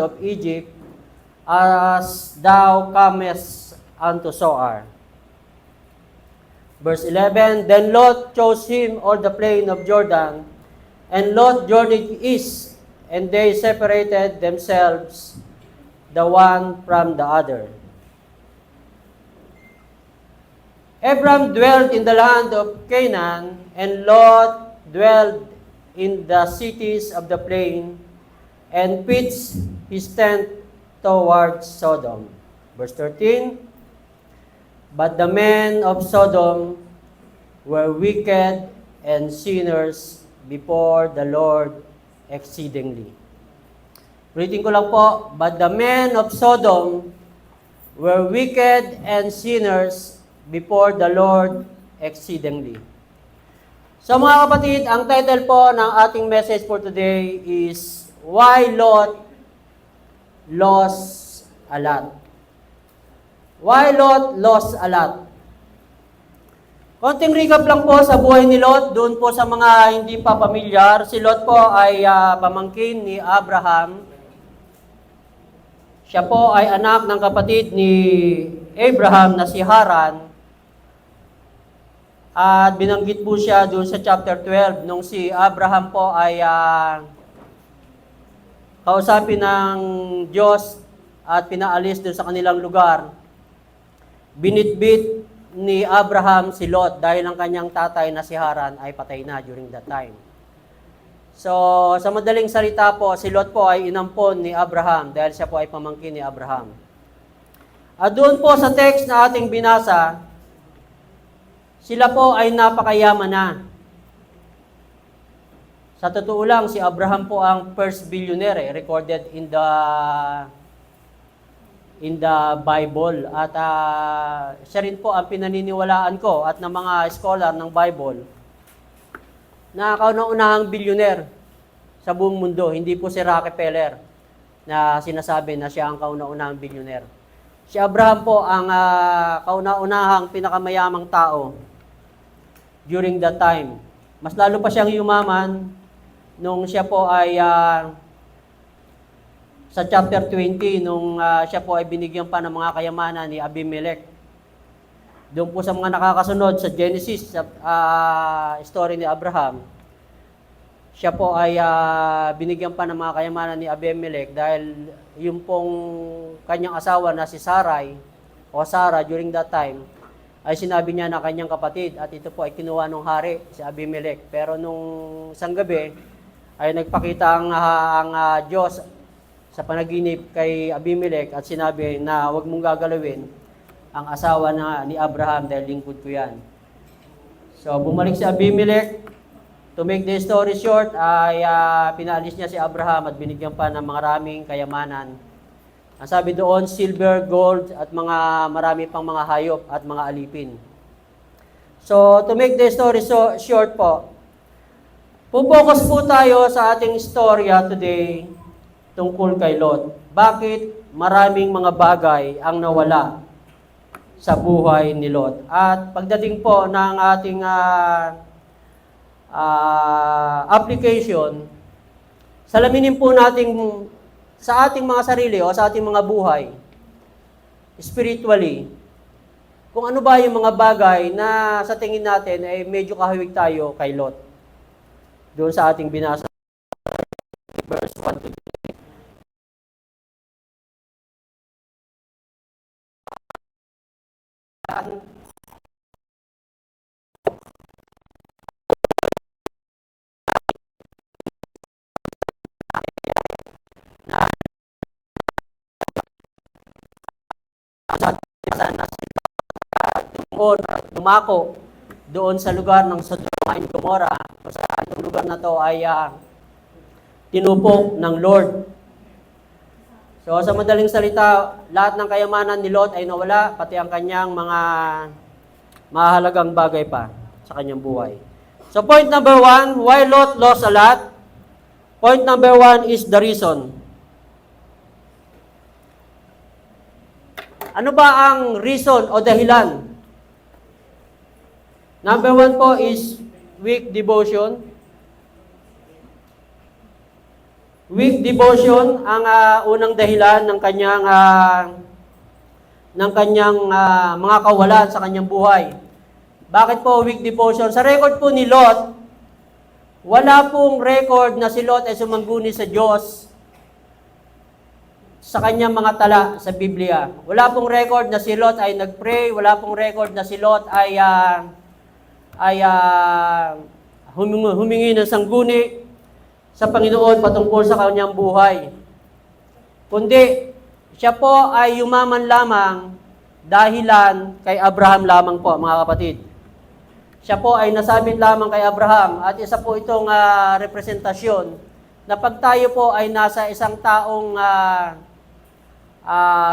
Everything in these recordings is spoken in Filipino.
of Egypt, as thou comest unto Zoar. Verse 11, Then Lot chose him all the plain of Jordan, and Lot journeyed east, and they separated themselves the one from the other. Abram dwelled in the land of Canaan, and Lot dwelled in the cities of the plain, and pitched his tent towards Sodom. Verse 13, But the men of Sodom were wicked and sinners before the Lord exceedingly. Reading ko lang po, But the men of Sodom were wicked and sinners before the Lord exceedingly. So mga kapatid, ang title po ng ating message for today is Why Lot Lost a Lot. Why Lot lost a lot? Konting recap lang po sa buhay ni Lot, doon po sa mga hindi pa pamilyar. Si Lot po ay pamangkin ni Abraham. Siya po ay anak ng kapatid ni Abraham na si Haran. At binanggit po siya doon sa chapter 12 nung si Abraham po ay kausapin ng Diyos at pinaalis doon sa kanilang lugar. Binitbit ni Abraham si Lot dahil ang kanyang tatay na si Haran ay patay na during that time. So, sa madaling salita po, si Lot po ay inampon ni Abraham dahil siya po ay pamangkin ni Abraham. At doon po sa text na ating binasa, sila po ay napakayaman na. Sa totoo lang, si Abraham po ang first billionaire recorded in the Bible. At siya rin po ang pinaniniwalaan ko at ng mga scholar ng Bible na kauna-unahang billionaire sa buong mundo. Hindi po si Rockefeller na sinasabi na siya ang kauna-unahang billionaire. Si Abraham po ang kauna-unahang pinakamayamang tao during that time. Mas lalo pa siyang yumaman nung siya po ay sa chapter 20, nung siya po ay binigyan pa ng mga kayamanan ni Abimelech. Doon po sa mga nakakasunod sa Genesis, sa story ni Abraham, siya po ay binigyan pa ng mga kayamanan ni Abimelech dahil yung pong kanyang asawa na si Sarai, o Sarah during that time, ay sinabi niya na kanyang kapatid at ito po ay kinuha ng hari, si Abimelech. Pero nung isang gabi, ay nagpakita ang Diyos sa panaginip kay Abimelech at sinabi na huwag mong gagalawin ang asawa ni Abraham dahil lingkod ko yan. So bumalik si Abimelech. To make the story short, ay pinaalis niya si Abraham at binigyan pa ng maraming kayamanan. Ang sabi doon, silver, gold, at marami pang mga hayop at mga alipin. So, to make the story short po, pupokus po tayo sa ating istorya today tungkol kay Lot. Bakit maraming mga bagay ang nawala sa buhay ni Lot? At pagdating po ng ating application, salaminin po natin sa ating mga sarili o sa ating mga buhay, spiritually, kung ano ba yung mga bagay na sa tingin natin ay medyo kahawig tayo kay Lot. Doon sa ating binasa, verse 1 to 3. Dumako doon sa lugar ng Sodoma and Gomorrah, kung saan ang lugar na to ay tinupok ng Lord. So sa madaling salita, lahat ng kayamanan ni Lot ay nawala, pati ang kanyang mga mahalagang bagay pa sa kanyang buhay. So point number 1, why Lot lost a lot? Point number 1 is the reason. Ano ba ang reason o dahilan? Number 1 po is weak devotion. Weak devotion ang unang dahilan ng kanyang mga kawalan sa kanyang buhay. Bakit po weak devotion? Sa record po ni Lot, wala pong record na si Lot ay sumangguni sa Diyos sa kanyang mga tala sa Biblia. Wala pong record na si Lot ay nag-pray, wala pong record na si Lot ay humingi ng sangguni sa Panginoon patungkol sa kanyang buhay. Kundi, siya po ay yumaman lamang dahilan kay Abraham lamang po, mga kapatid. Siya po ay nasabit lamang kay Abraham at isa po itong representasyon na pag tayo po ay nasa isang taong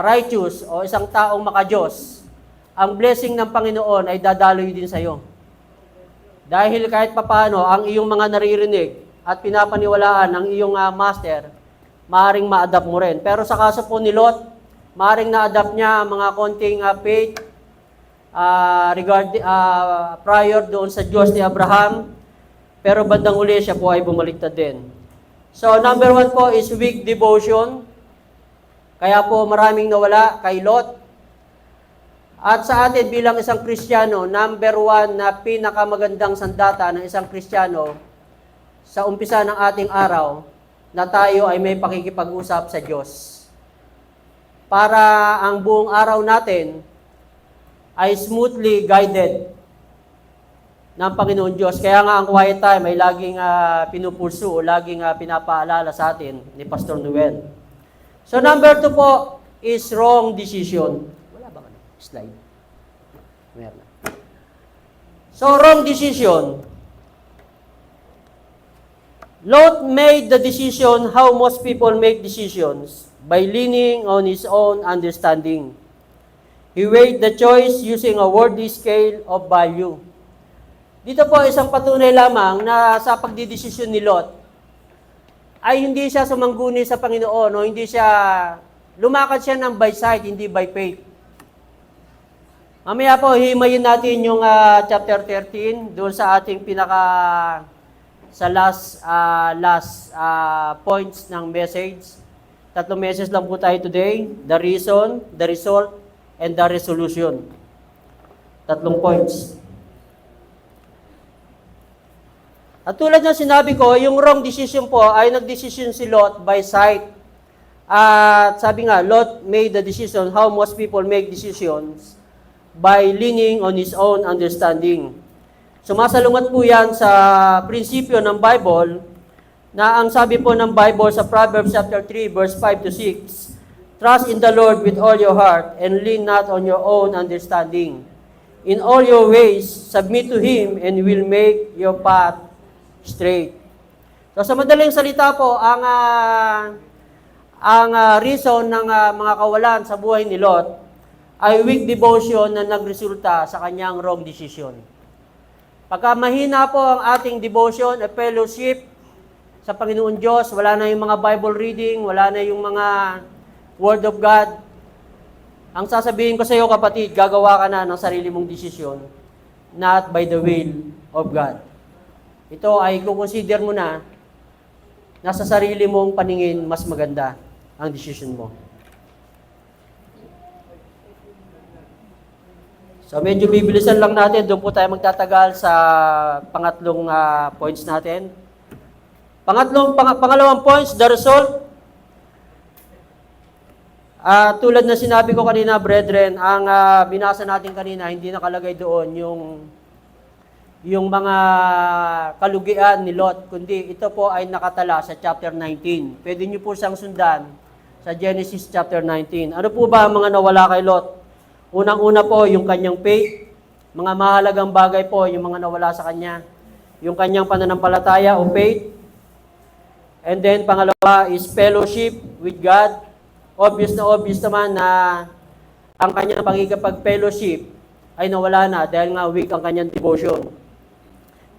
righteous o isang taong makadiyos, ang blessing ng Panginoon ay dadaloy din sa iyo. Dahil kahit papano, ang iyong mga naririnig at pinapaniwalaan ng iyong master, maaaring ma-adapt mo rin. Pero sa kaso po ni Lot, maaaring na-adapt niya mga konting faith prior doon sa Diyos ni Abraham, pero bandang uli siya po ay bumaliktad din. So, number 1 po is weak devotion. Kaya po maraming nawala kay Lot. At sa atin bilang isang Kristiyano, number 1 na pinakamagandang sandata ng isang Kristiyano sa umpisa ng ating araw, na tayo ay may pakikipag-usap sa Diyos. Para ang buong araw natin ay smoothly guided ng Panginoon Diyos. Kaya nga ang quiet time ay laging pinupulso o laging pinapaalala sa atin ni Pastor Noel. So number 2 po is wrong decision. Wala ba slide? Meron. So wrong decision. Lot made the decision how most people make decisions by leaning on his own understanding. He weighed the choice using a worldly scale of value. Dito po isang patunay lamang na sa pagdidesisyon ni Lot ay hindi siya sumangguni sa Panginoon o hindi siya, lumakad siya ng by sight, hindi by faith. Mamaya po, himayin natin yung chapter 13, doon sa ating sa last points ng message. 3 message lang po tayo today. The reason, the result, and the resolution. 3 points. At tulad ng sinabi ko, yung wrong decision po ay nag-decision si Lot by sight. At sabi nga, Lot made the decision how most people make decisions by leaning on his own understanding. Sumasalungat po yan sa prinsipyo ng Bible na ang sabi po ng Bible sa Proverbs chapter 3 verse 5 to 6, trust in the Lord with all your heart and lean not on your own understanding. In all your ways, submit to Him and will make your path straight. So sa madaling salita po, ang reason ng mga kawalan sa buhay ni Lot ay weak devotion na nagresulta sa kanyang wrong decision. Pagka mahina po ang ating devotion, a fellowship sa Panginoon Diyos, wala na yung mga Bible reading, wala na yung mga Word of God, ang sasabihin ko sa iyo kapatid, gagawa ka na ng sarili mong desisyon, not by the will of God. Ito ay kukonsider mo na sa sarili mong paningin mas maganda ang decision mo. So medyo bibilisan lang natin, doon po tayo magtatagal sa pangatlong points natin. Pangalawang points, the result. Tulad na sinabi ko kanina, brethren, ang binasa natin kanina, hindi nakalagay doon yung mga kalugian ni Lot, kundi ito po ay nakatala sa chapter 19. Pwede niyo po siyang sundan sa Genesis chapter 19. Ano po ba ang mga nawala kay Lot? Unang-una po, yung kanyang faith. Mga mahalagang bagay po, yung mga nawala sa kanya. Yung kanyang pananampalataya o faith. And then, pangalawa is fellowship with God. Obvious naman na ang kanyang pagkikipag-fellowship ay nawala na dahil nga weak ang kanyang devotion.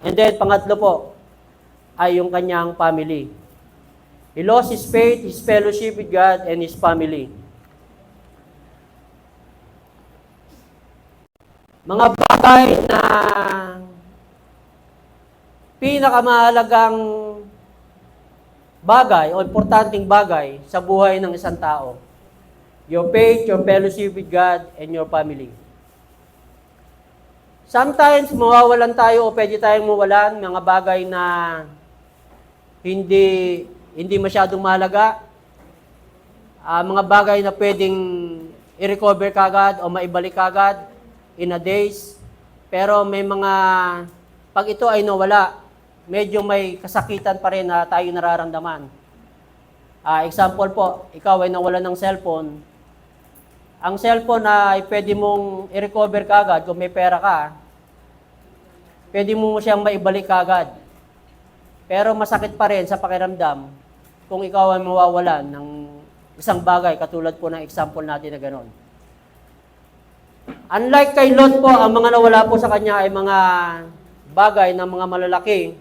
And then, pangatlo po, ay yung kanyang family. He lost his faith, his fellowship with God, and his family. Mga bagay na pinakamahalagang bagay o importanteng bagay sa buhay ng isang tao. Your faith, your fellowship with God, and your family. Sometimes, mawawalan tayo o pwede tayong mawalan mga bagay na hindi masyadong mahalaga. Mga bagay na pwedeng i-recover kagad o maibalik kagad in a days. Pero may mga, pag ito ay nawala, medyo may kasakitan pa rin na tayo nararamdaman. Example po, ikaw ay nawalan ng cellphone. Ang cellphone ay pwede mong i-recover kagad kung may pera ka. Pwede mo siyang maibalik kagad. Pero masakit pa rin sa pakiramdam kung ikaw ay mawawalan ng isang bagay, katulad po ng example natin na gano'n. Unlike kay Lot po, ang mga nawala po sa kanya ay mga bagay na mga malalaki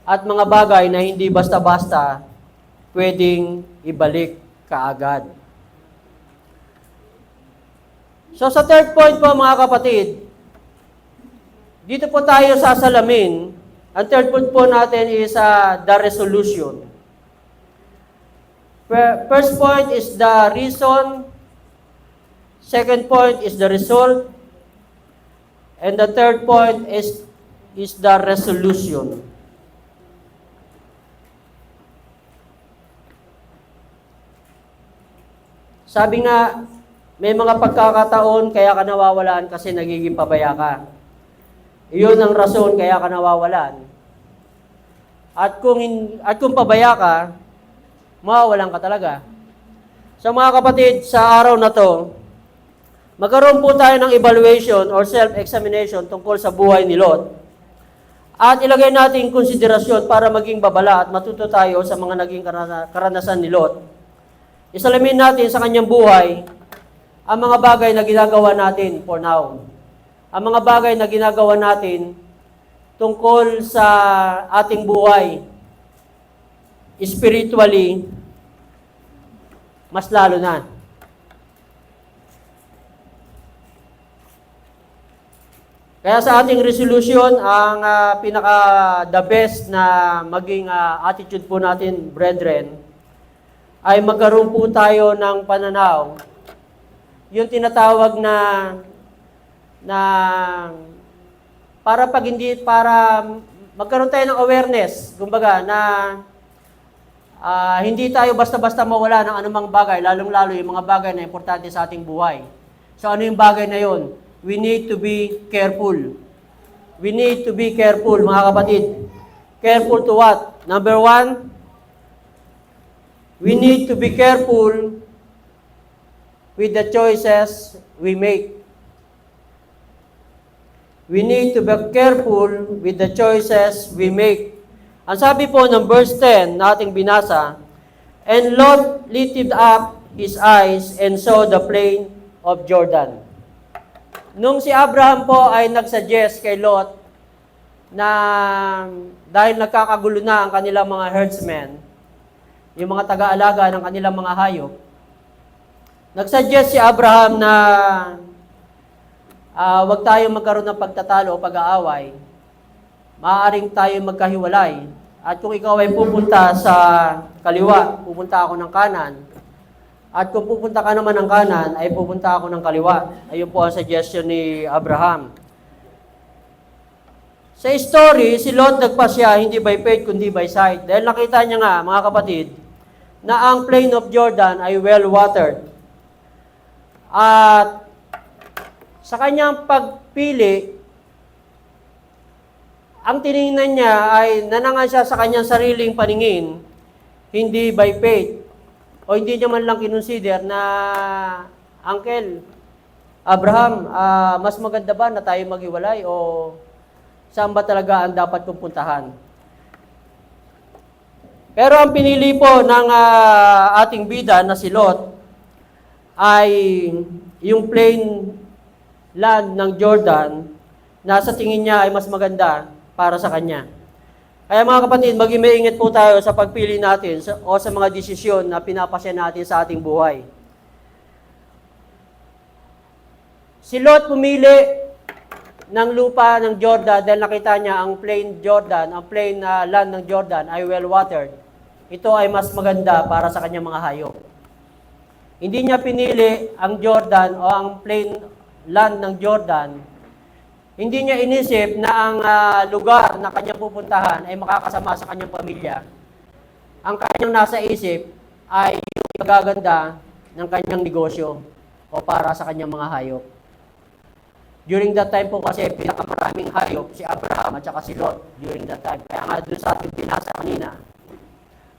at mga bagay na hindi basta-basta pwedeng ibalik kaagad. So sa third point po mga kapatid, dito po tayo sasalamin. Ang third point po natin is the resolution. First point is the reason. Second point is the result. And the third point is the resolution. Sabi nga, may mga pagkakataon kaya ka nawawalan kasi nagiging pabaya ka. Iyon ang rason kaya ka nawawalan. At kung pabaya ka, mawawalan ka talaga. So mga kapatid, sa araw na to, magkaroon po tayo ng evaluation or self-examination tungkol sa buhay ni Lot. At ilagay natin konsiderasyon para maging babala at matuto tayo sa mga naging karanasan ni Lot. Isalamin natin sa kanyang buhay ang mga bagay na ginagawa natin for now. Ang mga bagay na ginagawa natin tungkol sa ating buhay, spiritually, mas lalo na. Kaya sa ating resolution, ang the best na maging attitude po natin, brethren, ay magkaroon po tayo ng pananaw, yung tinatawag na para magkaroon tayo ng awareness, kumbaga, na hindi tayo basta-basta mawala ng anumang bagay, lalong-lalo yung mga bagay na importante sa ating buhay. So ano yung bagay na yun? We need to be careful. We need to be careful, mga kapatid. Careful to what? Number one, we need to be careful with the choices we make. We need to be careful with the choices we make. Ang sabi po ng verse 10 na ating binasa, and Lot lifted up his eyes and saw the plain of Jordan. Nung si Abraham po ay nagsuggest kay Lot na dahil nagkakagulo na ang kanilang mga herdsmen, yung mga taga-alaga ng kanilang mga hayop, nagsuggest si Abraham na wag tayo magkaroon ng pagtatalo o pag-aaway. Maaaring tayo magkahiwalay. At kung ikaw ay pupunta sa kaliwa, pupunta ako ng kanan. At kung pupunta ka naman ng kanan, ay pupunta ako ng kaliwa. Ayun po ang suggestion ni Abraham. Sa story, si Lot nagpasya hindi by faith kundi by sight. Dahil nakita niya nga, mga kapatid, na ang plain of Jordan ay well-watered. At sa kanyang pagpili, ang tiningnan niya ay nanangan siya sa kanyang sariling paningin, hindi by faith. O hindi niya man lang kinonsider na, Uncle, Abraham, mas maganda ba na tayo maghiwalay o saan ba talaga ang dapat kong puntahan? Pero ang pinili po ng ating bida na si Lot ay yung plain land ng Jordan na sa tingin niya ay mas maganda para sa kanya. Kaya mga kapatid, maging maingat po tayo sa pagpili natin o sa mga desisyon na pinapasya natin sa ating buhay. Si Lot pumili ng lupa ng Jordan dahil nakita niya ang plain Jordan, ang plain land ng Jordan ay well-watered. ito ay mas maganda para sa kanyang mga hayop. Hindi niya pinili ang Jordan o ang plain land ng Jordan. Hindi niya inisip na ang lugar na kanyang pupuntahan ay makakasama sa kanyang pamilya. Ang kanyang nasa isip ay yung magaganda ng kanyang negosyo o para sa kanyang mga hayop. During that time po kasi pinakamaraming hayop si Abraham at saka si Lot during that time. Kaya nga doon sa ating pinasa kanina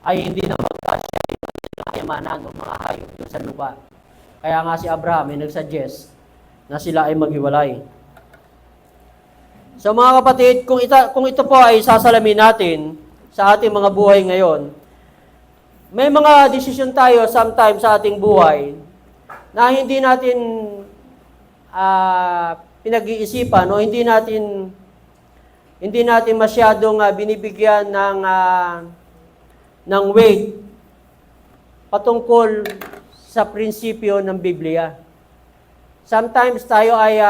ay hindi na magkasya yung kayamanan o mga hayop doon sa lupa. Kaya nga si Abraham ay nagsuggest na sila ay maghiwalay. So mga kapatid, kung ito po ay sasalamin natin sa ating mga buhay ngayon, may mga desisyon tayo sometimes sa ating buhay na hindi natin pinag-iisipan o hindi natin masyadong binibigyan ng weight patungkol sa prinsipyo ng Biblia. Sometimes tayo ay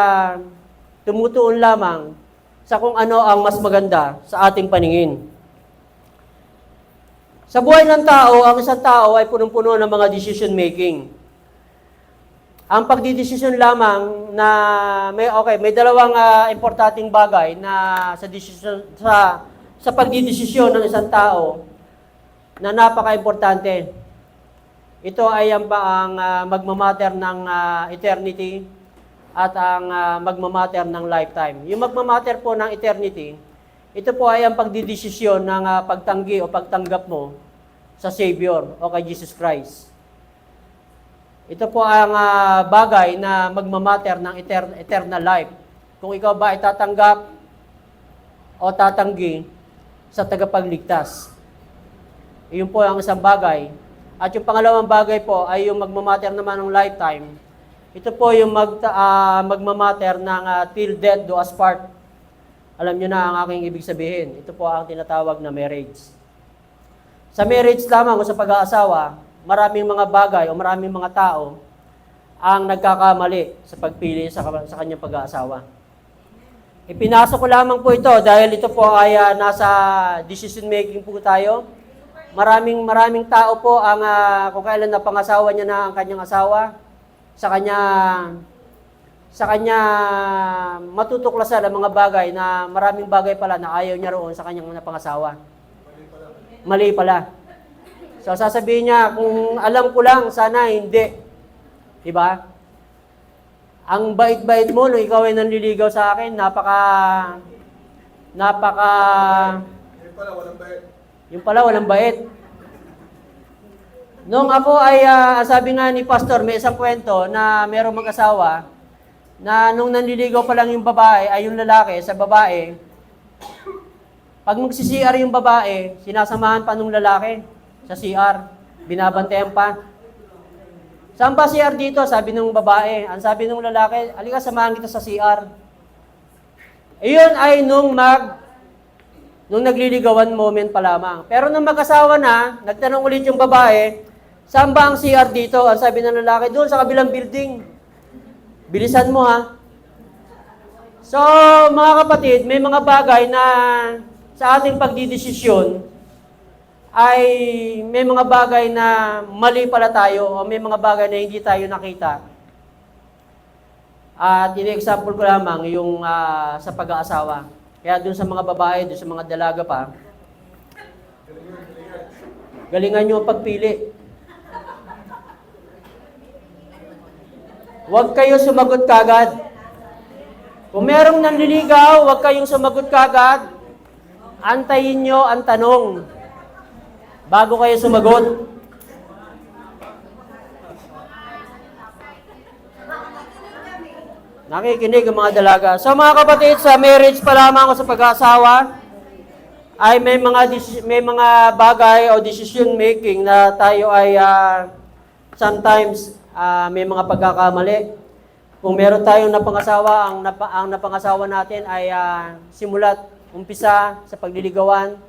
tumutuon lamang sa kung ano ang mas maganda sa ating paningin. Sa buhay ng tao, ang isang tao ay punong-puno ng mga decision making. Ang pagdidesisyon lamang na may dalawang importanteng bagay na sa pagdidesisyon ng isang tao na napaka-importante. Ito ay ang magmamatter ng eternity at ang magmamatter ng lifetime. Yung magmamatter po ng eternity, ito po ay ang pagdidesisyon ng pagtanggi o pagtanggap mo sa Savior o kay Jesus Christ. Ito po ang bagay na magmamatter ng eternal life. Kung ikaw ba ay tatanggap o tatanggi sa tagapagligtas. Iyon po ang isang bagay. At yung pangalawang bagay po ay yung magmamatter naman ng lifetime. Ito po yung magmamatter ng till death do us part. Alam nyo na ang aking ibig sabihin. Ito po ang tinatawag na marriage. Sa marriage lamang o sa pag-aasawa, maraming mga bagay o maraming mga tao ang nagkakamali sa pagpili sa kanyang pag-aasawa. Ipinasok ko lamang po ito dahil ito po ay nasa decision making po tayo. Maraming tao po ang kung kailan napangasawa niya na ang kanyang asawa, sa kanya matutuklasan ang mga bagay na maraming bagay pala na ayaw niya roon sa kanyang napangasawa. Mali pala. So sasabihin niya, kung alam ko lang, sana hindi. Diba? Ang bait-bait mo, nung ikaw ay nanliligaw sa akin, yung pala, walang bait. Nung ako ay, sabi nga ni Pastor, may isang kwento na mayroong mag-asawa, na nung nanliligaw pa lang yung babae, ay yung lalaki sa babae, pag magsi-CR yung babae, sinasamahan pa nung lalaki sa CR, binabantayan pa. Saan ba CR dito? Sabi nung babae. Ang sabi nung lalaki, alika samahan kita sa CR. Iyon ay nung nagliligawan moment pa lamang. Pero nung mag-asawa na, nagtanong ulit yung babae, saan ba ang CR dito? Ang sabi ng lalaki, doon sa kabilang building. Bilisan mo ha. So, mga kapatid, may mga bagay na sa ating pagdidesisyon ay may mga bagay na mali pala tayo o may mga bagay na hindi tayo nakita. At in-example ko lamang yung sa pag-aasawa. Kaya dun sa mga babae, dun sa mga dalaga pa, galingan nyo ang pagpili. Huwag kayo sumagot kagad. Kung merong nanliligaw, huwag kayong sumagot kagad. Antayin nyo ang tanong bago kayo sumagot. Nakikinig ang mga dalaga. So mga kapatid, sa marriage pa lamang o sa pag-aasawa, ay may mga bagay o decision making na tayo ay sometimes may mga pagkakamali. Kung meron tayong napangasawa, ang napangasawa natin ay simulat umpisa sa pagliligawan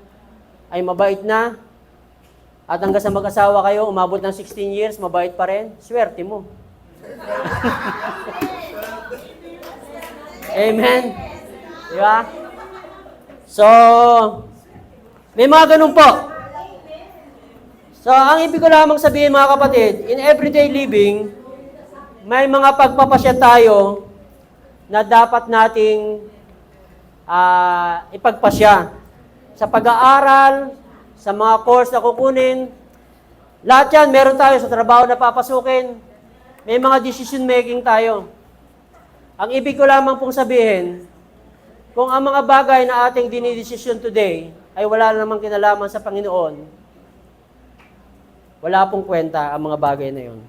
ay mabait na. At hanggang sa mag-asawa kayo, umabot ng 16 years, mabait pa rin, swerte mo. Amen. Diba? So, may mga ganun po. So, ang ibig ko lamang sabihin mga kapatid, in everyday living, may mga pagpapasya tayo na dapat nating ipagpasya. Sa pag-aaral, sa mga course na kukunin, lahat yan, meron tayo sa trabaho na papasukin. May mga decision making tayo. Ang ibig ko lamang pong sabihin, kung ang mga bagay na ating dinidesisyon today ay wala namang kinalaman sa Panginoon, wala pong kwenta ang mga bagay na yun.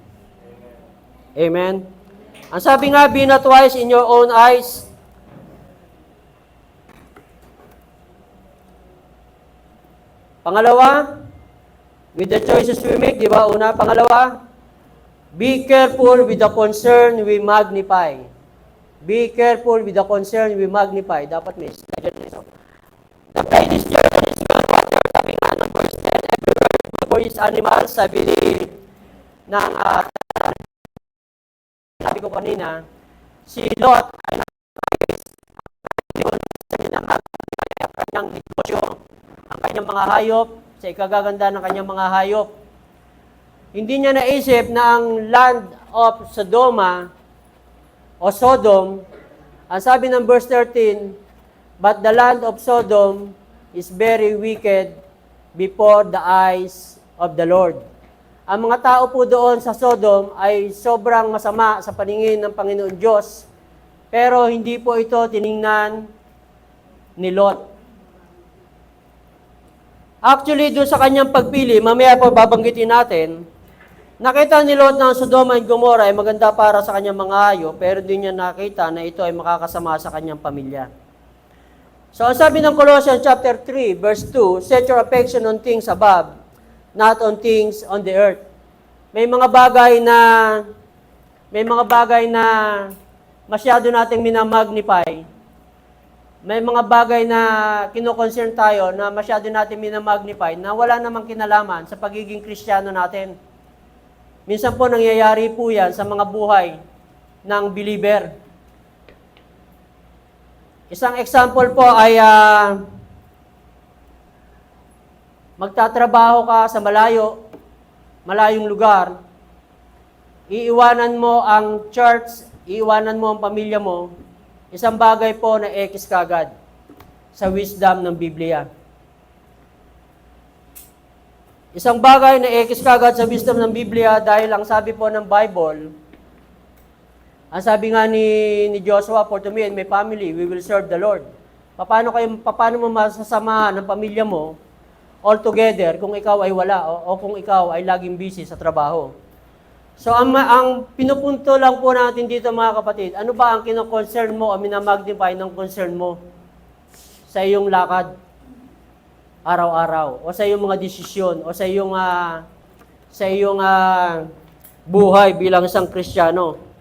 Amen? Ang sabi nga, be not wise in your own eyes. Pangalawa, with the choices we make, di ba? Una, pangalawa, be careful with the concern we magnify. Be careful with the concern we magnify. Dapat may slide nito. The brain is journal is good water. Sabi nga ng verse 10, everywhere for his animals, sabi ng sabi ko kanina, si Lot ay ang kanyang negosyo, ang kanyang mga hayop, sa ikagaganda ng kanyang mga hayop. Hindi niya naisip na ang land of Sodoma o Sodom, ang sabi ng verse 13, but the land of Sodom is very wicked before the eyes of the Lord. Ang mga tao po doon sa Sodom ay sobrang masama sa paningin ng Panginoon Diyos, pero hindi po ito tiningnan ni Lot. Actually, doon sa kanyang pagpili, mamaya po babanggitin natin, nakita ni Lot na Sodoma at Gomorrah ay maganda para sa kanyang mga hayop, pero hindi niya nakita na ito ay makakasama sa kanyang pamilya. So, ang sabi ng Colossians chapter 3, verse 2, set your affection on things above, not on things on the earth. May mga bagay na masyado nating minamagnify. May mga bagay na kino-concern tayo na masyado natin minamagnify na wala namang kinalaman sa pagiging Kristiyano natin. Minsan po nangyayari po yan sa mga buhay ng believer. Isang example po ay magtatrabaho ka sa malayong lugar, iiwanan mo ang church, iiwanan mo ang pamilya mo, isang bagay po na ekis kagad sa wisdom ng Biblia. Isang bagay na ekis kagad sa wisdom ng Biblia dahil ang sabi po ng Bible, ang sabi nga ni Joshua, for to me and my family, we will serve the Lord. Paano mo masasamahan ng pamilya mo all together kung ikaw ay wala o kung ikaw ay laging busy sa trabaho? So, ang pinupunto lang po natin dito mga kapatid, ano ba ang kino-concern mo o minamagnify ng concern mo sa iyong lakad araw-araw o sa iyong mga desisyon o sa iyong buhay bilang isang Kristiyano?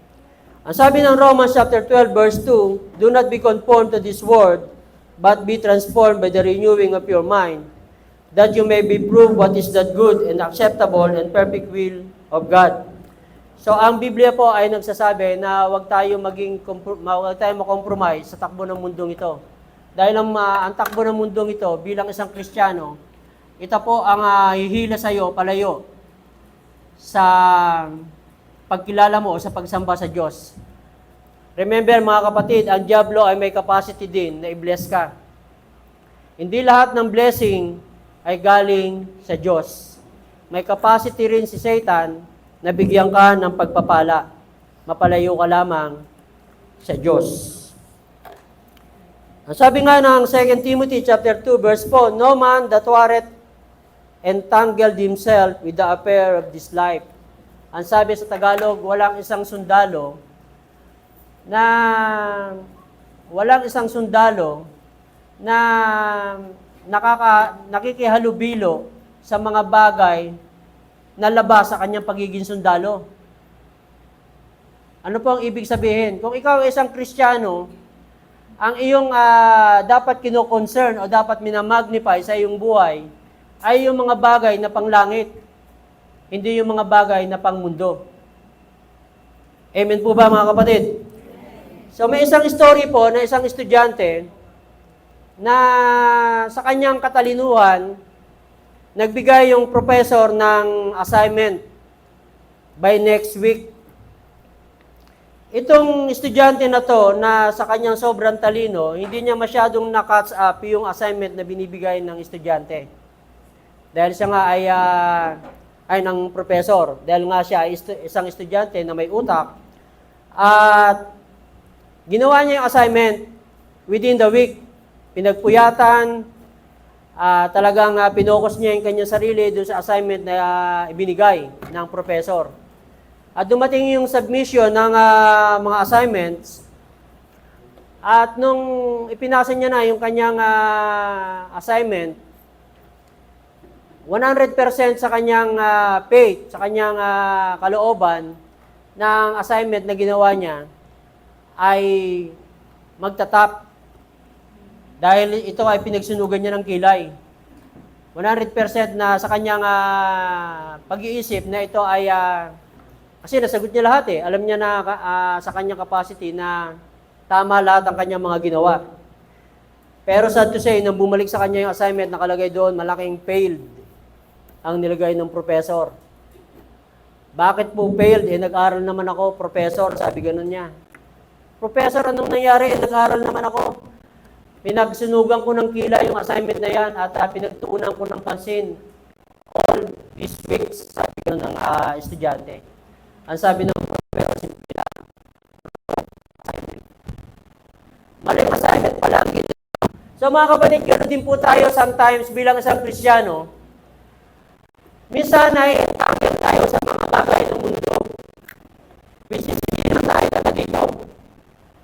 Ang sabi ng Romans chapter 12 verse 2, do not be conformed to this world, but be transformed by the renewing of your mind, that you may be proved what is that good and acceptable and perfect will of God. So, ang Biblia po ay nagsasabi na huwag tayo makompromise sa takbo ng mundong ito. Dahil ang takbo ng mundong ito, bilang isang Kristiyano, ito po ang hihila sa iyo, palayo, sa pagkilala mo o sa pagsamba sa Diyos. Remember mga kapatid, ang diablo ay may capacity din na i-bless ka. Hindi lahat ng blessing ay galing sa Diyos. May capacity rin si Satan na bigyan ka ng pagpapala. Mapalayo ka lamang sa Diyos. Ang sabi nga ng 2 Timothy chapter 2 verse 4, no man that warreth entangled himself with the affair of this life. Ang sabi sa Tagalog, walang isang sundalo na nakikihalubilo sa mga bagay na labas sa kanyang pagiging sundalo. Ano po ang ibig sabihin? Kung ikaw ay isang Kristiyano, ang iyong dapat kino-concern o dapat minamagnify sa iyong buhay ay yung mga bagay na panglangit, hindi yung mga bagay na pangmundo. Amen po ba mga kapatid? So may isang story po na isang estudyante na sa kanyang katalinuhan nagbigay yung professor ng assignment by next week. Itong estudyante na to na sa kanyang sobrang talino, hindi niya masyadong na-catch up yung assignment na binibigay ng estudyante. Dahil siya nga ay ng professor. Dahil nga siya ay isang estudyante na may utak. At ginawa niya yung assignment within the week. Pinagpuyatan, talagang pinokos niya yung kanyang sarili doon sa assignment na ibinigay ng professor. At dumating yung submission ng mga assignments, at nung ipinasa niya na yung kanyang assignment, 100% sa kanyang faith, sa kanyang kalooban ng assignment na ginawa niya, ay magtatap. Dahil ito ay pinagsunugan niya ng kilay. 100% na sa kanyang pag-iisip na ito ay, kasi nasagot niya lahat eh. Alam niya na sa kanyang capacity na tama lahat ang kanyang mga ginawa. Pero sad to say, nang bumalik sa kanya yung assignment, nakalagay doon, malaking failed ang nilagay ng professor. Bakit po failed? Nag-aral naman ako, professor, sabi ganun niya. Professor, anong nangyari? Nag-aral naman ako. Pinagsunugan ko ng kilay yung assignment na yan at pinagtuunan ko ng pansin all these weeks, sabi ganun ng estudyante. Ang sabi ng professor, simple lang. Maling assignment pala ang ginawa. So mga kapatid, ganoon din po tayo sometimes bilang isang Kristiyano. Minsan ay entangled tayo sa mga bagay ng mundo. Which is hindi na tayo dito.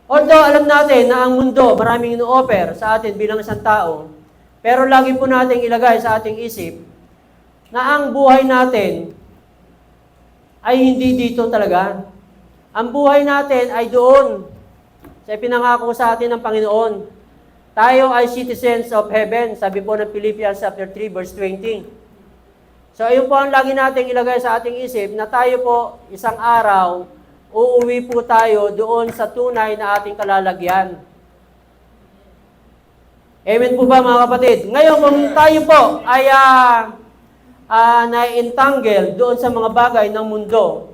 Although alam natin na ang mundo maraming ino-offer sa atin bilang isang tao, pero lagi po natin ilagay sa ating isip na ang buhay natin ay hindi dito talaga. Ang buhay natin ay doon sa ipinangako sa atin ng Panginoon. Tayo ay citizens of heaven, sabi po ng Philippians chapter 3 verse 20. So ayun po ang lagi nating ilagay sa ating isip na tayo po isang araw, uuwi po tayo doon sa tunay na ating kalalagyan. Amen po ba mga kapatid? Ngayon kung tayo po ay na-entangle doon sa mga bagay ng mundo,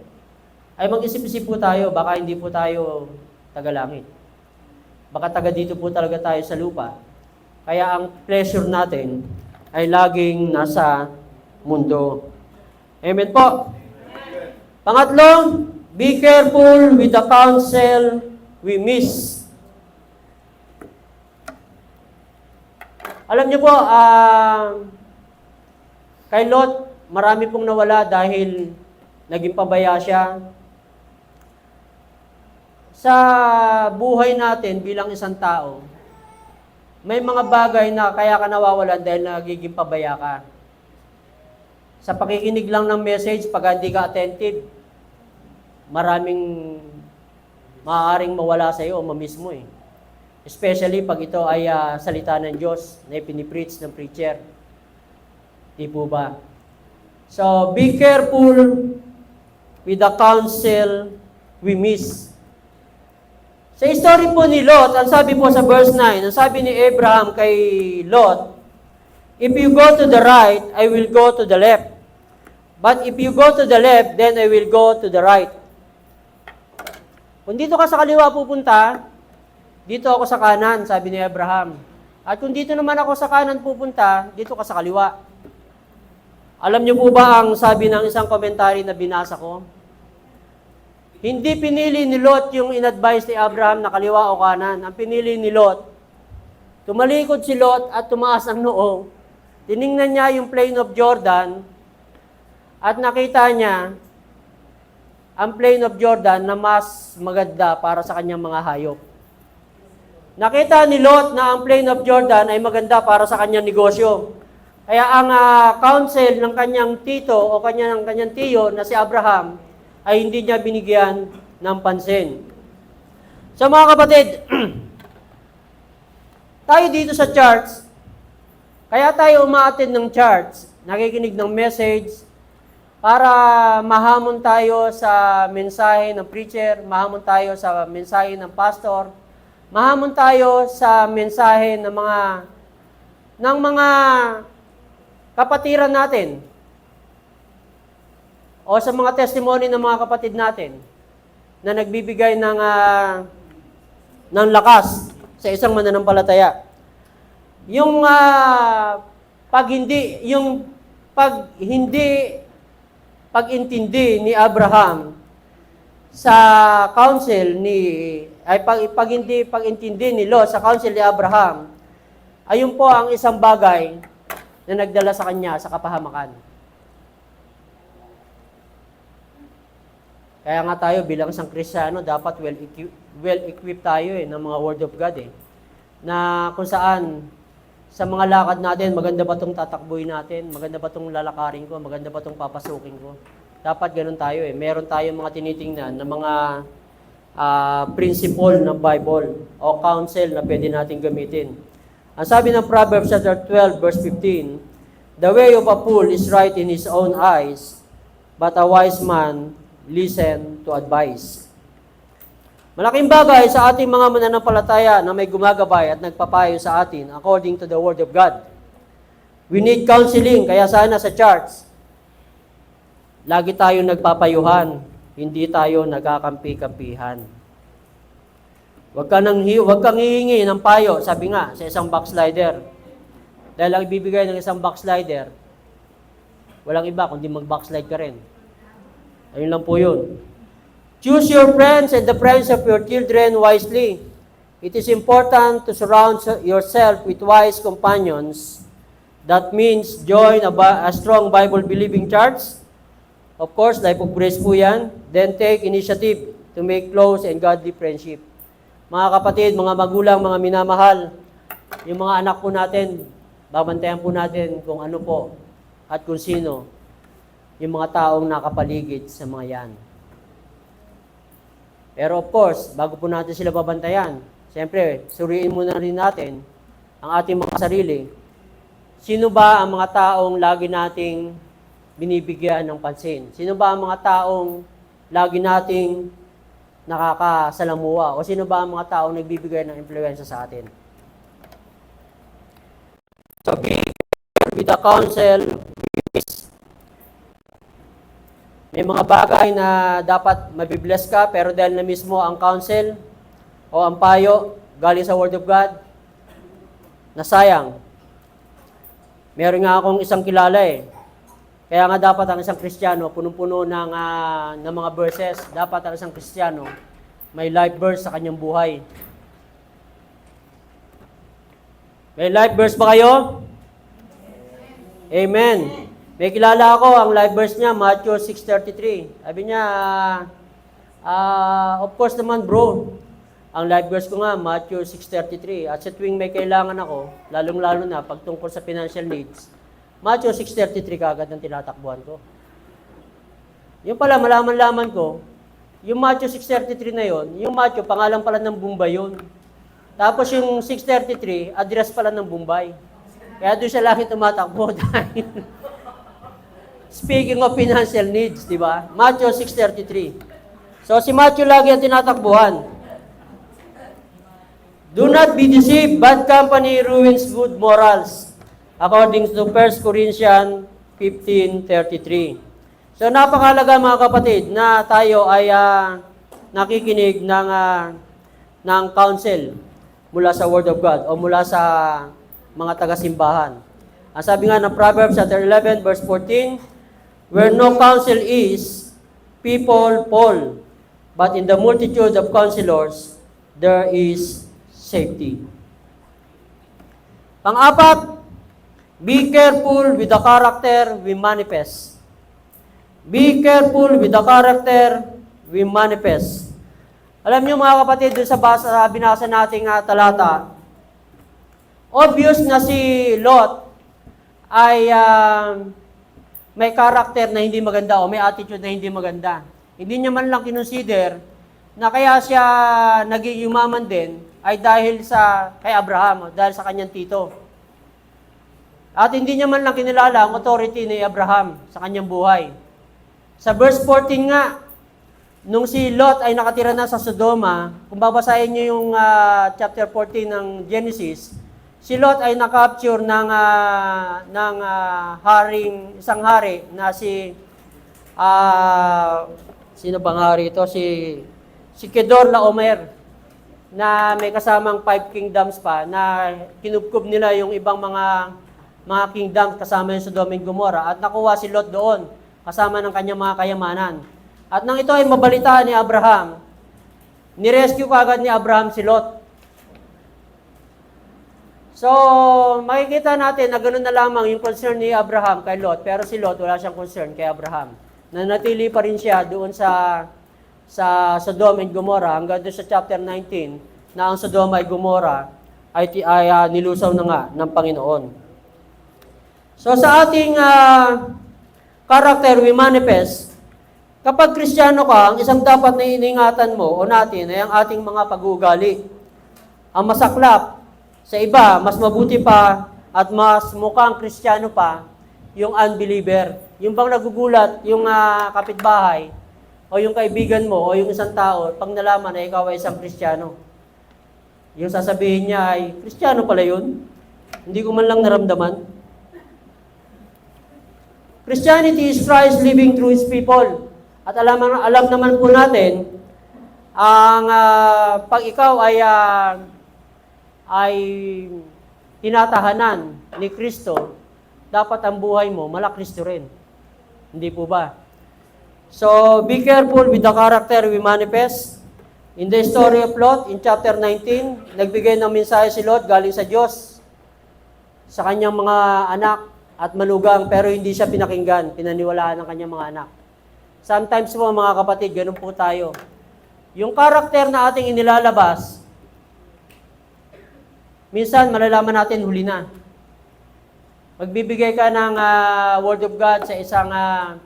ay mag-isip-isip po tayo, baka hindi po tayo taga-langit. Baka taga dito po talaga tayo sa lupa. Kaya ang pleasure natin ay laging nasa mundo. Amen po. Pangatlo, be careful with the counsel we miss. Alam niyo po, kay Lot, marami pong nawala dahil naging pabaya siya. Sa buhay natin bilang isang tao, may mga bagay na kaya ka nawawalan dahil nagiging pabaya ka. Sa pakikinig lang ng message, pag hindi ka attentive, maraming maaaring mawala sa iyo o mamiss mo eh. Especially pag ito ay salita ng Diyos na ipinipreach ng preacher. Di po ba? So, be careful with the counsel we miss. Sa story po ni Lot, ang sabi po sa verse 9, ang sabi ni Abraham kay Lot, if you go to the right, I will go to the left. But if you go to the left, then I will go to the right. Kung dito ka sa kaliwa pupunta, dito ako sa kanan, sabi ni Abraham. At kung dito naman ako sa kanan pupunta, dito ka sa kaliwa. Alam niyo po ba ang sabi ng isang komentary na binasa ko? Hindi pinili ni Lot yung in-advise ni Abraham na kaliwa o kanan. Ang pinili ni Lot, tumalikod si Lot at tumaas ang noo. Tiningnan niya yung plain of Jordan at nakita niya ang plain of Jordan na mas maganda para sa kanyang mga hayop. Nakita ni Lot na ang plain of Jordan ay maganda para sa kanyang negosyo. Kaya ang counsel ng kanyang tito o kanyang tiyo na si Abraham ay hindi niya binigyan ng pansin. So mga kapatid, tayo dito sa church, kaya tayo umaattend ng church, nakikinig ng message, para mahamon tayo sa mensahe ng preacher, mahamon tayo sa mensahe ng pastor, mahamon tayo sa mensahe ng mga kapatiran natin o sa mga testimony ng mga kapatid natin na nagbibigay ng lakas sa isang mananampalataya. Yung pag-intindi ni Abraham sa counsel pag-intindi ni Lot sa counsel ni Abraham, ayun po ang isang bagay na nagdala sa kanya sa kapahamakan. Kaya nga tayo bilang isang Kristiyano, dapat well-equipped tayo ng mga Word of God na kung saan sa mga lakad natin, maganda ba itong tatakbuhin natin? Maganda ba itong lalakarin ko? Maganda ba itong papasukin ko? Dapat ganun tayo Meron tayong mga tinitingnan na mga principle ng Bible o counsel na pwede natin gamitin. Ang sabi ng Proverbs chapter 12, verse 15, "The way of a fool is right in his own eyes, but a wise man listen to advice." Malaking bagay sa ating mga mananampalataya na may gumagabay at nagpapayo sa atin according to the Word of God. We need counseling, kaya sana sa charts, lagi tayo nagpapayuhan, hindi tayo nagkakampi-kampihan. Huwag kang hihingi ng payo, sabi nga, sa isang backslider. Dahil ang ibibigay ng isang backslider, walang iba kundi mag-backslide ka rin. Ayun lang po yun. Choose your friends and the friends of your children wisely. It is important to surround yourself with wise companions. That means join a strong Bible-believing church. Of course, Life of Grace po yan. Then take initiative to make close and godly friendship. Mga kapatid, mga magulang, mga minamahal, yung mga anak po natin, babantayan po natin kung ano po at kung sino yung mga taong nakapaligid sa mga yan. Pero of course, bago po natin sila babantayan, siyempre, suriin muna rin natin ang ating mga sarili. Sino ba ang mga taong lagi nating binibigyan ng pansin? Sino ba ang mga taong lagi nating nakakasalamuha? O sino ba ang mga taong nagbibigay ng influensya sa atin? So, with the counsel, may mga bagay na dapat mabibless ka, pero dahil na mismo ang counsel o ang payo galing sa Word of God, nasayang. Meron nga akong isang kilala Kaya nga dapat ang isang Kristiyano, punong-puno ng mga verses, dapat ang isang Kristiyano may life verse sa kanyang buhay. May life verse ba kayo? Amen. May kilala ako, ang life verse niya, Matthew 6:33. Sabi niya, of course naman bro, ang life verse ko nga, Matthew 6:33. At sa tuwing may kailangan ako, lalong-lalo na pagtungkol sa financial needs, Matthew 6:33 kagad ang tinatakbuhan ko. Yung pala, malaman-laman ko, yung Matthew 6:33 na yon, yung Matthew, pangalan pala ng Bombay yun. Tapos yung 6:33, address pala ng Bombay. Kaya doon siya lagi tumatakbo dahil speaking of financial needs, di ba? Matthew 6:33. So si Matthew lagi ang tinatakbuhan. Do not be deceived, bad company ruins good morals. According to 1 Corinthians 15:33. So napakahalaga mga kapatid na tayo ay nakikinig ng counsel mula sa Word of God o mula sa mga taga-simbahan. Ang sabi nga ng Proverbs chapter 11 verse 14, "Where no counsel is, people fall, but in the multitude of counselors, there is safety." Pang-apat, be careful with the character we manifest. Be careful with the character we manifest. Alam niyo mga kapatid, doon sa binasa nating talata, obvious na si Lot ay may character na hindi maganda o may attitude na hindi maganda. Hindi niya man lang kinonsider na kaya siya naging yumaman din ay dahil kay Abraham, dahil sa kanyang tito. At hindi niya man lang kinilala ang authority ni Abraham sa kanyang buhay. Sa verse 14 nga, nung si Lot ay nakatira na sa Sodoma, kung babasahin niyo yung chapter 14 ng Genesis, si Lot ay na-capture ng isang hari na sino bang hari ito? Si Kedorlaomer, na may kasamang 5 kingdoms pa, na kinubkob nila yung ibang mga kingdoms kasama yung Sodom and Gomorrah, at nakuha si Lot doon kasama ng kanyang mga kayamanan. At nang ito ay mabalitaan ni Abraham, nirescue kaagad ni Abraham si Lot. So, makikita natin na ganoon na lamang yung concern ni Abraham kay Lot, pero si Lot wala siyang concern kay Abraham. Nanatili pa rin siya doon sa Sodom and Gomorrah hanggang doon sa chapter 19 na ang Sodom ay Gomorrah ay nilusaw na nga ng Panginoon. So sa ating character we manifest, kapag Kristiyano ka, ang isang dapat na iningatan mo o natin ay ang ating mga pag-uugali. Ang masaklap sa iba, mas mabuti pa at mas mukhang Kristiyano pa yung unbeliever. Yung bang nagugulat yung kapitbahay o yung kaibigan mo o yung isang tao, pag nalaman na ikaw ay isang Kristiyano. Yung sasabihin niya ay, Kristiyano pala yun? Hindi ko man lang naramdaman. Christianity is Christ living through His people. At alam naman po natin, ang pag ikaw ay tinatahanan ni Kristo, dapat ang buhay mo, mala Kristo rin. Hindi po ba? So, be careful with the character we manifest. In the story of Lot, in chapter 19, nagbigay ng mensahe si Lot galing sa Diyos sa kanyang mga anak at manugang, pero hindi siya pinakinggan, pinaniwalaan ng kanyang mga anak. Sometimes po mga kapatid, ganun po tayo. Yung character na ating inilalabas, minsan malalaman natin huli na. Magbibigay ka ng Word of God sa isang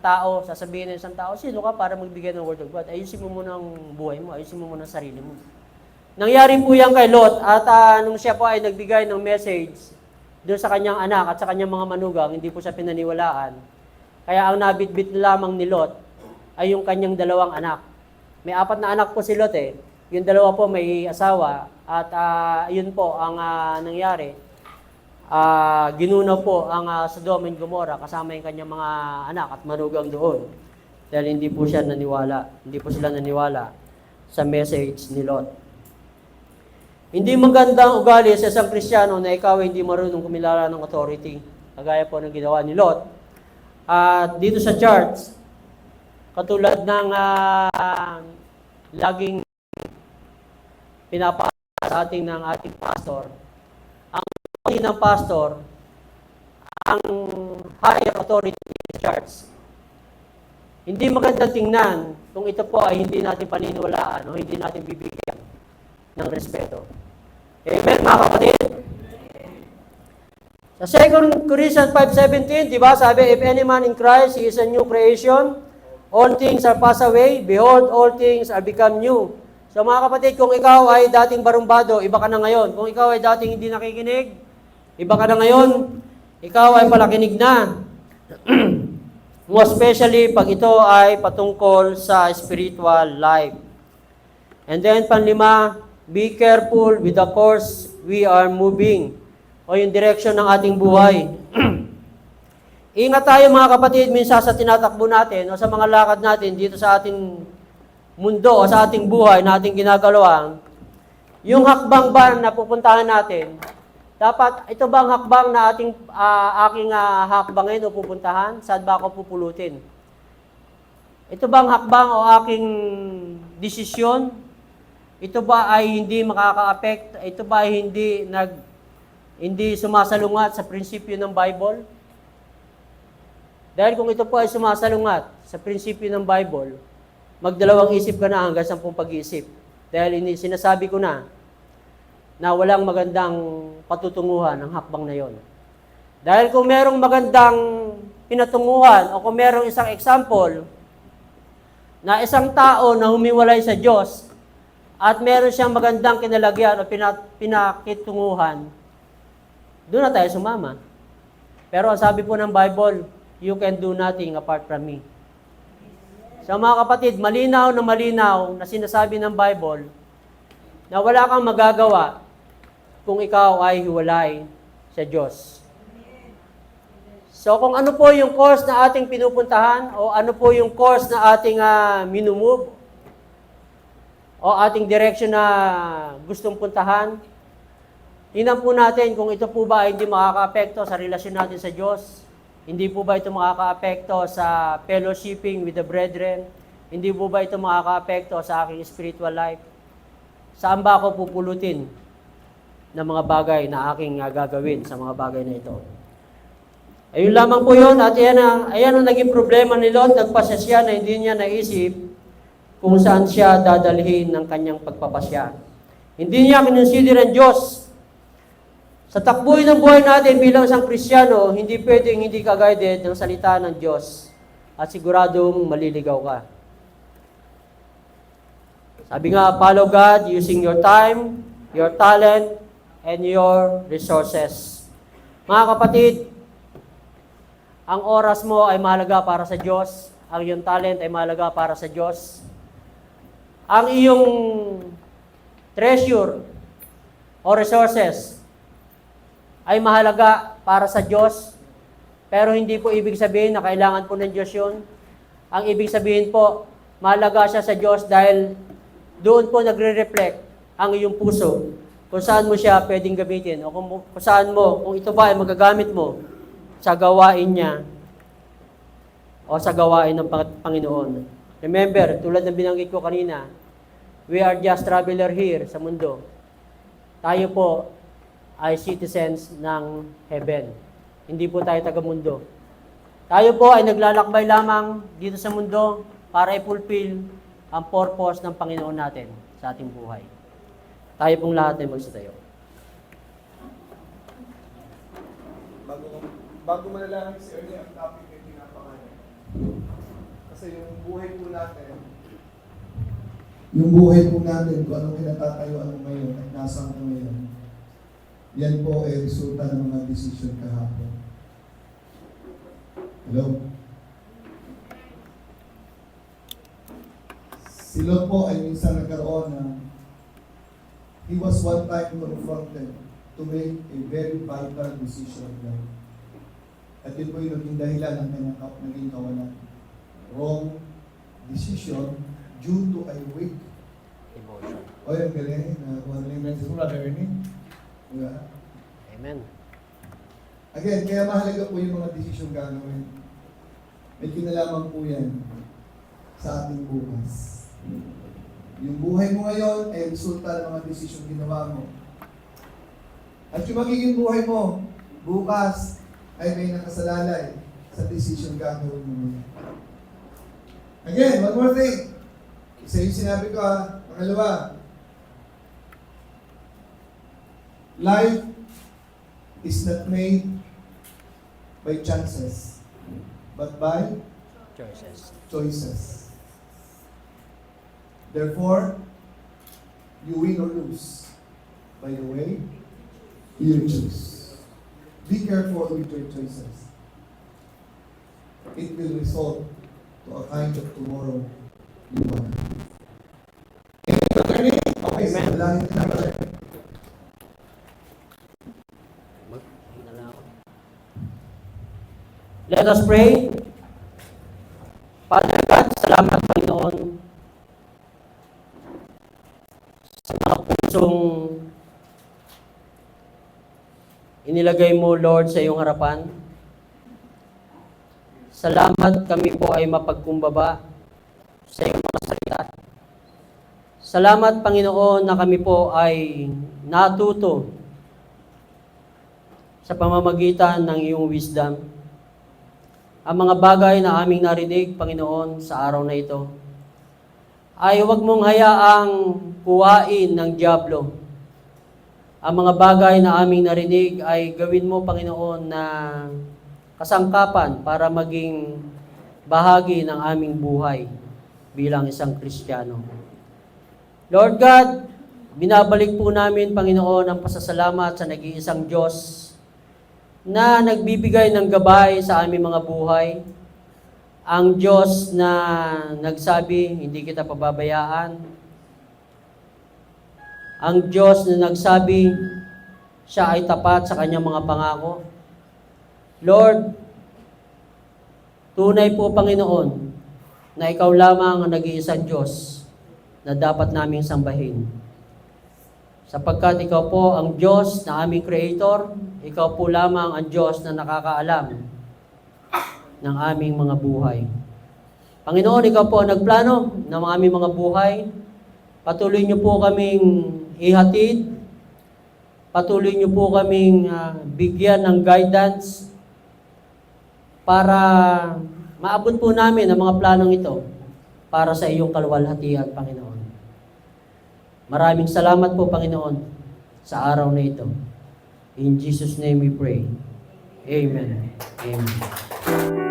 tao, sasabihin ng isang tao, sino ka para magbigay ng Word of God? Ayusin mo muna ang buhay mo, ayusin mo muna ang sarili mo. Nangyari po yan kay Lot, at nung siya po ay nagbigay ng message doon sa kanyang anak at sa kanyang mga manugang, hindi po siya pinaniwalaan. Kaya ang nabitbit lamang ni Lot ay yung kanyang 2 anak. May 4 na anak po si Lot eh. Yung 2 po may asawa, at yun po ang nangyari. Ginuno po ang Sodom and Gomorrah kasama yung kanyang mga anak at manugang doon. Dahil hindi po siya naniwala. Hindi po sila naniwala sa message ni Lot. Hindi magandang ugali sa isang Kristiyano na ikaw ay hindi marunong kumilala ng authority. Kagaya po ng ginawa ni Lot. At dito sa charts, katulad ng laging pinapaalala sa ating ng ating pastor, ng pastor ang higher authority in church. Hindi magandang tingnan kung ito po ay hindi natin paniniwalaan o hindi natin bibigyan ng respeto. Amen, mga kapatid? Sa 2 Corinthians 5:17, di ba, sabi, if any man in Christ, he is a new creation, all things are passed away, behold, all things are become new. So mga kapatid, kung ikaw ay dating barumbado, iba ka na ngayon. Kung ikaw ay dating hindi nakikinig, iba ka na ngayon, ikaw ay palakinig na. More especially pag ito ay patungkol sa spiritual life. And then, 5, be careful with the course we are moving o yung direction ng ating buhay. Ingat tayo mga kapatid, minsan sa tinatakbo natin o sa mga lakad natin dito sa ating mundo o sa ating buhay na ating ginagalawan, yung hakbang ba na pupuntahan natin, dapat, ito bang hakbang na aking hakbangin o pupuntahan? Saan ba ako pupulutin? Ito bang hakbang o aking desisyon? Ito ba ay hindi makaka-affect? Ito ba ay hindi sumasalungat sa prinsipyo ng Bible? Dahil kung ito po ay sumasalungat sa prinsipyo ng Bible, magdalawang isip ka na hanggang 10 pag-iisip. Dahil sinasabi ko na walang magandang patutunguhan ang hakbang na yon. Dahil kung merong magandang pinatunguhan o kung merong isang example na isang tao na humiwalay sa Diyos at meron siyang magandang kinalagyan o pinakitunguhan, doon na tayo sumama. Pero ang sabi po ng Bible, you can do nothing apart from me. So mga kapatid, malinaw na sinasabi ng Bible na wala kang magagawa kung ikaw ay hiwalay sa Diyos. So kung ano po yung course na ating pinupuntahan o ano po yung course na ating minumove o ating direction na gustong puntahan, tingnan po natin kung ito po ba ay hindi makaka-apekto sa relasyon natin sa Diyos. Hindi po ba ito makaka-apekto sa fellowshipping with the brethren? Hindi po ba ito makaka-apekto sa aking spiritual life? Saan ba ako pupulutin ng mga bagay na aking gagawin sa mga bagay na ito? Ayun lamang po yun, at ayan ang naging problema ni Lot. Nagpasya siya na hindi niya naisip kung saan siya dadalhin ng kanyang pagpapasya. Hindi niya kinonsider ang Diyos. Sa takbuhin ng buhay natin bilang isang Kristiyano, hindi pwedeng hindi ka guided ng salita ng Diyos at siguradong maliligaw ka. Sabi nga, follow God using your time, your talent, and your resources. Mga kapatid, ang oras mo ay mahalaga para sa Diyos. Ang iyong talent ay mahalaga para sa Diyos. Ang iyong treasure o resources ay mahalaga para sa Diyos. Pero hindi po ibig sabihin na kailangan po ng Diyos yun. Ang ibig sabihin po, mahalaga siya sa Diyos dahil doon po nagre-reflect ang iyong puso kung saan mo siya pwedeng gamitin o kung saan mo, kung ito ba ay magagamit mo sa gawain niya o sa gawain ng Panginoon. Remember, tulad ng binanggit ko kanina, we are just traveler here sa mundo. Tayo po ay citizens ng heaven. Hindi po tayo taga-mundo. Tayo po ay naglalakbay lamang dito sa mundo para i-fulfill ang purpose ng Panginoon natin sa ating buhay. Tayo pong lahat ay magsitayo. Bago malalaman si Ernie ang topic na pinapakanan. Kasi yung buhay po natin, kung anong kinatatayuan mo ngayon at nasaan ko ngayon, yan po ay resulta ng mga decision kahapon. Hello? Si Lot po ay minsan nagkaroon ng he was one time confronted to make a very vital decision in life. At yun po yung naging dahilan ng kanyang naging kawalan. Wrong decision due to a weak Emotion. o yung galing na kung ano yung message mo, Brother Ernie. Diba? Amen. Again, kaya mahalaga po yung mga desisyon gagawin. May kinalaman po yan sa ating bukas. Yung buhay mo ngayon ay resulta ng mga desisyon ginawa mo. At yung magiging buhay mo, bukas, ay may nakasalalay sa decision gagawin mo ngayon. Again, one more thing. Isa yung sinabi ko pangalawa, life is not made by chances, but by choices. Therefore, you win or lose by the way you choose. Be careful with your choices. It will result to a kind of tomorrow you want. Okay, Amen. Let us pray. Father God, salamat Panginoon sa mga pusong inilagay mo, Lord, sa iyong harapan. Salamat kami po ay mapagkumbaba sa iyong mga salita. Salamat, Panginoon, na kami po ay natuto sa pamamagitan ng iyong wisdom. Ang mga bagay na aming narinig, Panginoon, sa araw na ito, ay huwag mong hayaang kuhain ng dyablo. Ang mga bagay na aming narinig ay gawin mo, Panginoon, na kasangkapan para maging bahagi ng aming buhay bilang isang Kristiyano. Lord God, binabalik po namin, Panginoon, ang pasasalamat sa nag-iisang Diyos na nagbibigay ng gabay sa aming mga buhay. Ang Diyos na nagsabi, hindi kita pababayaan. Ang Diyos na nagsabi siya ay tapat sa kanyang mga pangako. Lord, tunay po, Panginoon, na ikaw lamang ang nag-iisang Diyos na dapat naming sambahin. Sapagkat ikaw po ang Diyos na aming Creator, ikaw po lamang ang Diyos na nakakaalam ng aming mga buhay. Panginoon, ikaw po ang nagplano ng aming mga buhay. Patuloy niyo po kaming ihatid. Patuloy niyo po kaming bigyan ng guidance para maabot po namin ang mga planong ito para sa iyong kaluwalhatian, Panginoon. Maraming salamat po, Panginoon, sa araw na ito. In Jesus' name we pray. Amen. Amen.